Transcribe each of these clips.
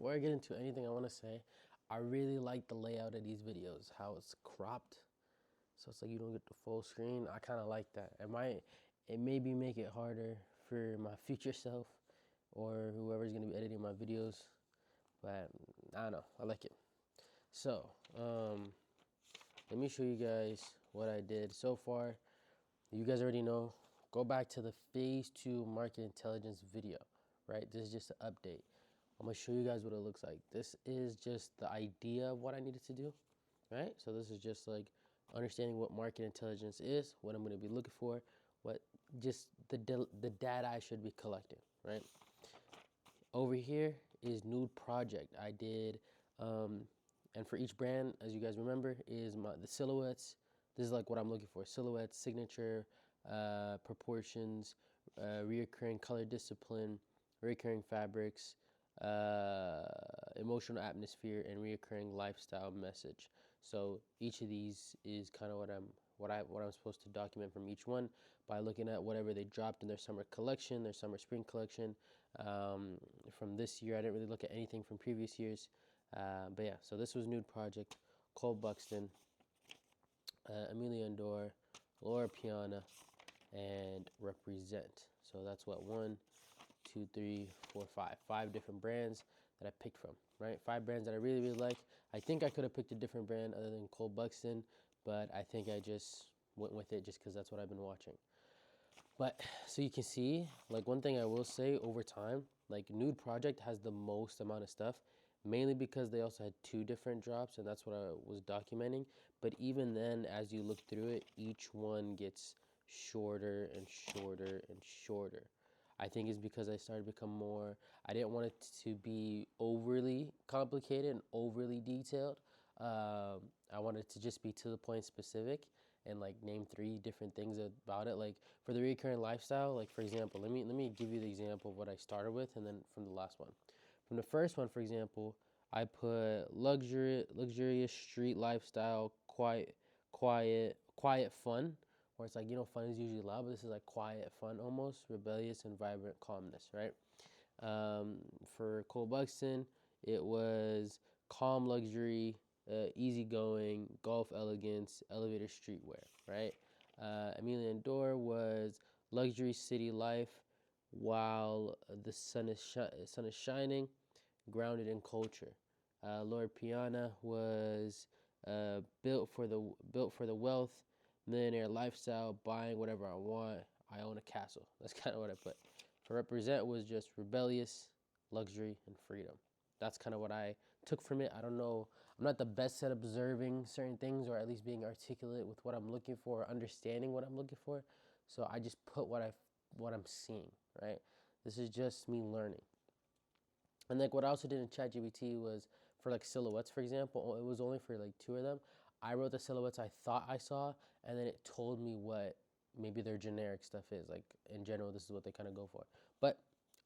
before I get into anything, I want to say I really like the layout of these videos, how it's cropped. So it's like you don't get the full screen. I kind of like that. It maybe make it harder for my future self or whoever's going to be editing my videos. But I don't know. I like it. So, let me show you guys what I did so far. You guys already know. Go back to the phase 2 market intelligence video, right? This is just an update. I'm gonna show you guys what it looks like. This is just the idea of what I needed to do, right? So this is just like understanding what market intelligence is, what I'm gonna be looking for, what just the data I should be collecting, right? Over here is Nude Project. I did, and for each brand, as you guys remember, is the silhouettes. This is like what I'm looking for: silhouettes, signature, proportions, reoccurring color discipline, recurring fabrics, emotional atmosphere, and reoccurring lifestyle message. So each of these is kind of what I'm supposed to document from each one by looking at whatever they dropped in their summer collection, their summer spring collection. From this year, I didn't really look at anything from previous years. But yeah, so this was Nude Project, Cole Buxton, Amelia Endor, Laura Piana, and Represent. So that's what, 1, 2, 3, 4, 5. 5 different brands that I picked from, right? 5 brands that I really, really like. I think I could have picked a different brand other than Cole Buxton, but I think I just went with it just because that's what I've been watching. But so you can see, like, one thing I will say over time, like Nude Project has the most amount of stuff, mainly because they also had 2 different drops, and that's what I was documenting. But even then, as you look through it, each one gets shorter and shorter and shorter. I think it's because I started to become more, I didn't want it to be overly complicated and overly detailed. I wanted it to just be to the point specific and like name 3 different things about it. Like for the recurring lifestyle, like for example, let me give you the example of what I started with and then from the last one. From the first one, for example, I put luxurious street lifestyle, quiet fun, where it's like, fun is usually loud, but this is like quiet fun almost, rebellious and vibrant calmness, right? For Cole Buxton, it was calm luxury, easygoing, golf elegance, elevator streetwear, right? Amelia Endor was luxury city life while the sun is shining, grounded in culture. Lord Piana was built for the wealth, millionaire lifestyle, buying whatever I want. I own a castle. That's kind of what I put. For Represent was just rebellious, luxury, and freedom. That's kind of what I took from it. I don't know. I'm not the best at observing certain things or at least being articulate with what I'm looking for, or understanding what I'm looking for. So I just put what I'm seeing, right? This is just me learning. And like what I also did in ChatGPT was for like silhouettes, for example, it was only for like 2 of them. I wrote the silhouettes I thought I saw, and then it told me what maybe their generic stuff is. Like in general, this is what they kind of go for. But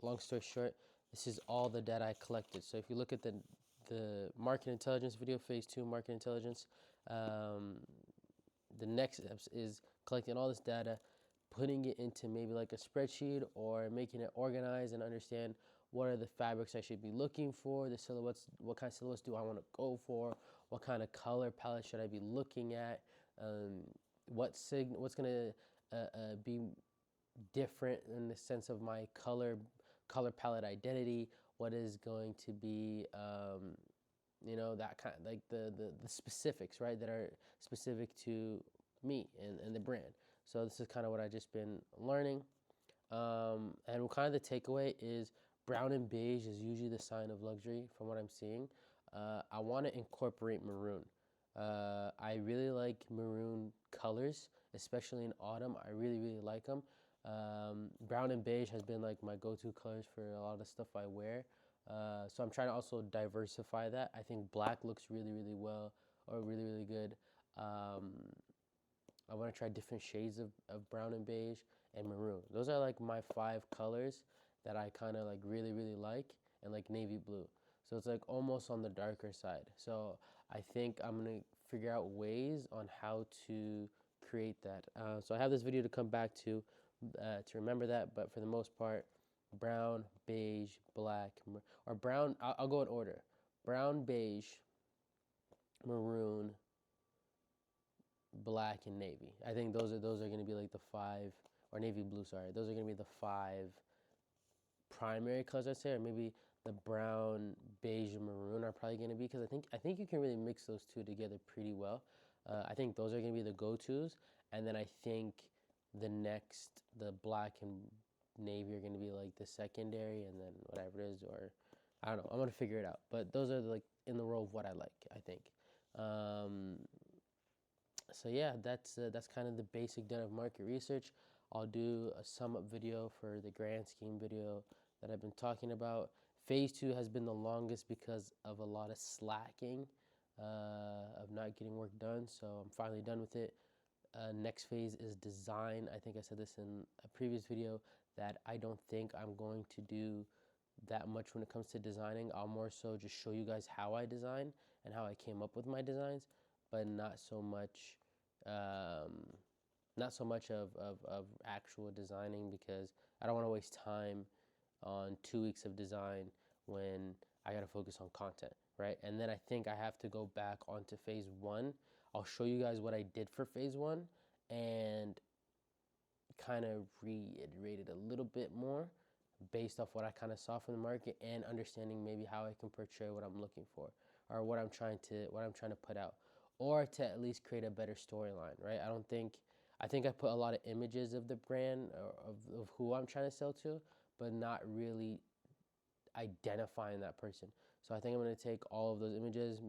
long story short, this is all the data I collected. So if you look at the market intelligence video, phase 2 market intelligence, the next steps is collecting all this data, putting it into maybe like a spreadsheet or making it organized and understand what are the fabrics I should be looking for, the silhouettes, what kind of silhouettes do I want to go for, what kind of color palette should I be looking at, what's going to be different in the sense of my color palette identity, what is going to be that kind of like the specifics, right, that are specific to me and the brand. So this is kind of what I just been learning. And kind of the takeaway is brown and beige is usually the sign of luxury from what I'm seeing. I want to incorporate maroon. I really like maroon colors, especially in autumn. I really, really like them. Brown and beige has been like my go-to colors for a lot of stuff I wear. So I'm trying to also diversify that. I think black looks really, really well, or really, really good. I want to try different shades of brown and beige and maroon. Those are like my 5 colors that I kind of like really, really like, and like navy blue. So it's like almost on the darker side. So I think I'm going to figure out ways on how to create that. So I have this video to come back to remember that, but for the most part, brown, beige, black, or brown. I'll go in order: brown, beige, maroon, black, and navy. I think those are going to be like the five, or navy blue. Sorry, those are going to be the five primary colors, I'd say, or maybe the brown, beige, and maroon are probably going to be, because I think you can really mix those two together pretty well. I think those are going to be the go-tos, and then I think the black and navy are going to be like the secondary, and then whatever it is, or I don't know. I'm going to figure it out, but those are like in the role of what I like, I think. Um, so yeah, that's kind of the basic done of market research. I'll do a sum up video for the grand scheme video that I've been talking about. Phase 2 has been the longest because of a lot of slacking, of not getting work done. So I'm finally done with it. Next phase is design. I think I said this in a previous video that I don't think I'm going to do that much when it comes to designing. I'll more so just show you guys how I design and how I came up with my designs, but um, not so much of actual designing, because I don't want to waste time on 2 weeks of design when I got to focus on content, right? And then I think I have to go back onto phase 1. I'll show you guys what I did for phase 1 and kind of reiterate it a little bit more based off what I kind of saw from the market, and understanding maybe how I can portray what I'm looking for, or what I'm trying to put out, or to at least create a better storyline, right? I think I put a lot of images of the brand, or of who I'm trying to sell to, but not really identifying that person. So I think I'm going to take all of those images,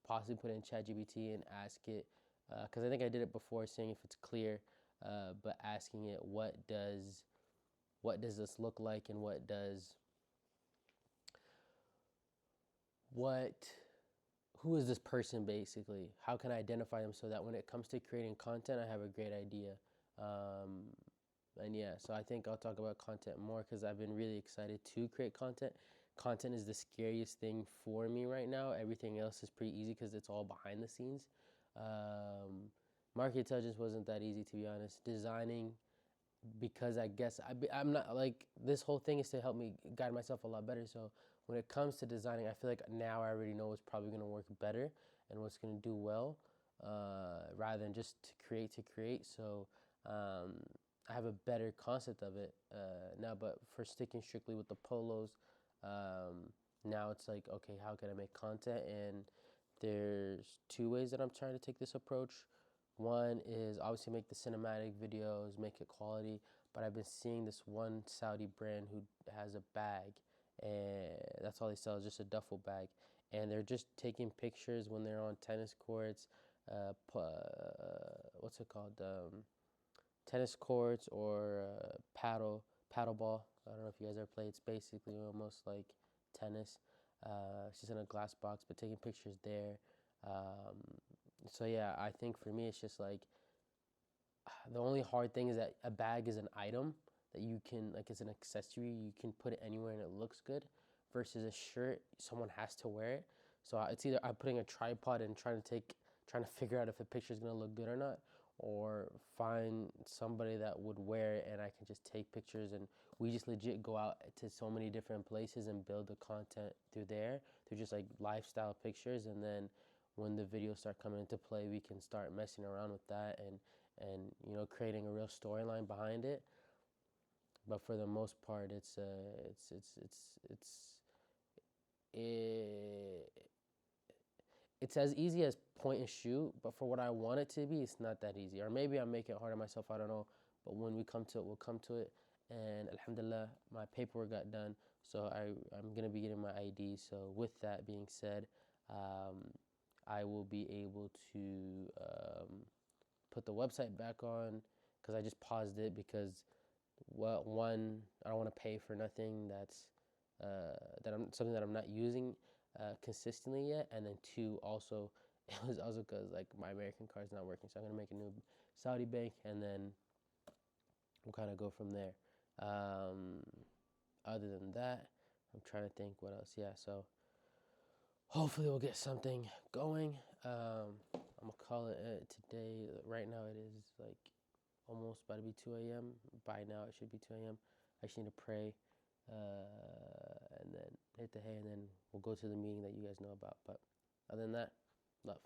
possibly put it in ChatGPT and ask it, because I think I did it before, saying if it's clear, but asking it what does this look like, and what who is this person, basically? How can I identify them so that when it comes to creating content, I have a great idea? Um, and yeah, so I think I'll talk about content more, because I've been really excited to create content. Content is the scariest thing for me right now. Everything else is pretty easy because it's all behind the scenes. Um, Market intelligence wasn't that easy, to be honest. Designing, because I guess I'm not like, this whole thing is to help me guide myself a lot better. So when it comes to designing, I feel like now I already know what's probably going to work better and what's going to do well, rather than just to create. So I have a better concept of it now. But for sticking strictly with the polos, now it's like, okay, how can I make content? And there's two ways that I'm trying to take this approach. One is obviously make the cinematic videos, make it quality, but I've been seeing this one Saudi brand who has a bag, and that's all they sell, is just a duffel bag, and they're just taking pictures when they're on tennis courts, what's it called, tennis courts, or paddle ball. I don't know if you guys ever played. It's basically almost like tennis. It's just in a glass box, but taking pictures there. Um, so yeah, I think for me it's just like, the only hard thing is that a bag is an item that you can, like, it's an accessory, you can put it anywhere and it looks good, versus a shirt, someone has to wear it. So it's either I'm putting a tripod and trying to figure out if a picture is going to look good or not, or find somebody that would wear it and I can just take pictures, and we just legit go out to so many different places and build the content through there, through just like lifestyle pictures. And then when the videos start coming into play, we can start messing around with that, and creating a real storyline behind it. But for the most part, it, it's as easy as point and shoot. But for what I want it to be, it's not that easy. Or maybe I'm making it hard on myself. I don't know. But when we come to it, we'll come to it. And alhamdulillah, my paperwork got done. So I'm gonna be getting my ID. So with that being said, I will be able to put the website back on, because I just paused it because, well, one, I don't want to pay for nothing that I'm something that I'm not using consistently yet, and then two, also it was also because like my American card is not working, so I'm gonna make a new Saudi bank, and then we'll kind of go from there. Other than that, I'm trying to think what else. Yeah, so hopefully we'll get something going. I'm gonna call it today. Right now it is like almost about to be 2 a.m. By now it should be 2 a.m. I just need to pray, and then hit the hay, and then we'll go to the meeting that you guys know about. But other than that, love.